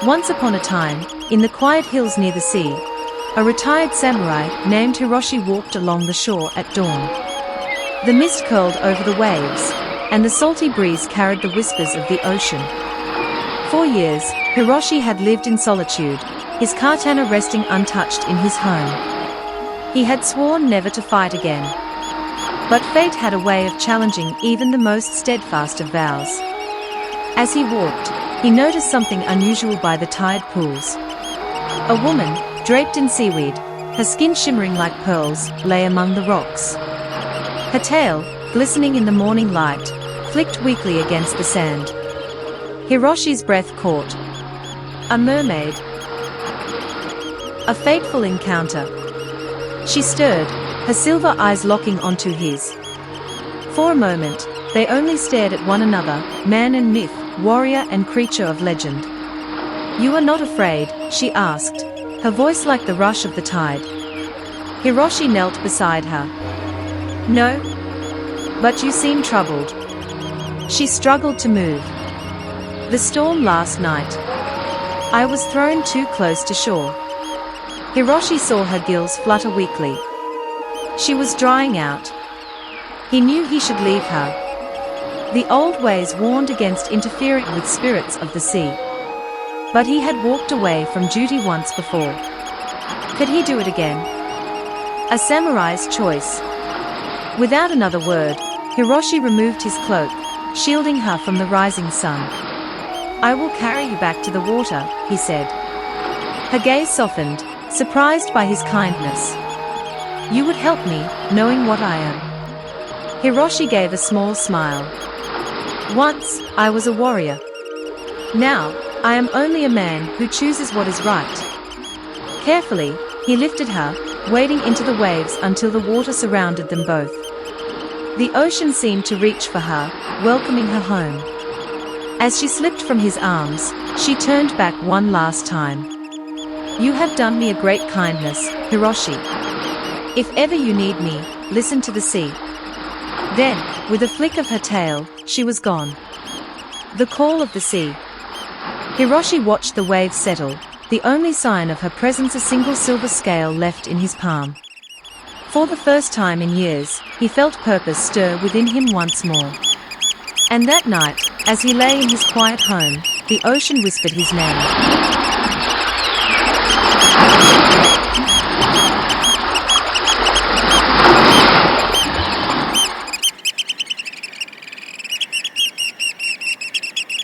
Once upon a time, in the quiet hills near the sea, a retired samurai named Hiroshi walked along the shore at dawn. The mist curled over the waves, and the salty breeze carried the whispers of the ocean. For years, Hiroshi had lived in solitude, his katana resting untouched in his home. He had sworn never to fight again. But fate had a way of challenging even the most steadfast of vows. As he walked, he noticed something unusual by the tide pools. A woman, draped in seaweed, her skin shimmering like pearls, lay among the rocks. Her tail, glistening in the morning light, flicked weakly against the sand. Hiroshi's breath caught. A mermaid. A fateful encounter. She stirred, her silver eyes locking onto his. For a moment, they only stared at one another, man and myth, warrior and creature of legend. "You are not afraid?" she asked, her voice like the rush of the tide. Hiroshi knelt beside her. "No. But you seem troubled." She struggled to move. "The storm last night. I was thrown too close to shore." Hiroshi saw her gills flutter weakly. She was drying out. He knew he should leave her. The old ways warned against interfering with spirits of the sea. But he had walked away from duty once before. Could he do it again? A samurai's choice. Without another word, Hiroshi removed his cloak, shielding her from the rising sun. "I will carry you back to the water," he said. Her gaze softened, surprised by his kindness. "You would help me, knowing what I am." Hiroshi gave a small smile. "Once, I was a warrior. Now, I am only a man who chooses what is right." Carefully, he lifted her, wading into the waves until the water surrounded them both. The ocean seemed to reach for her, welcoming her home. As she slipped from his arms, she turned back one last time. "You have done me a great kindness, Hiroshi. If ever you need me, listen to the sea." Then, with a flick of her tail, she was gone. The call of the sea. Hiroshi watched the waves settle, the only sign of her presence a single silver scale left in his palm. For the first time in years, he felt purpose stir within him once more. And that night, as he lay in his quiet home, the ocean whispered his name.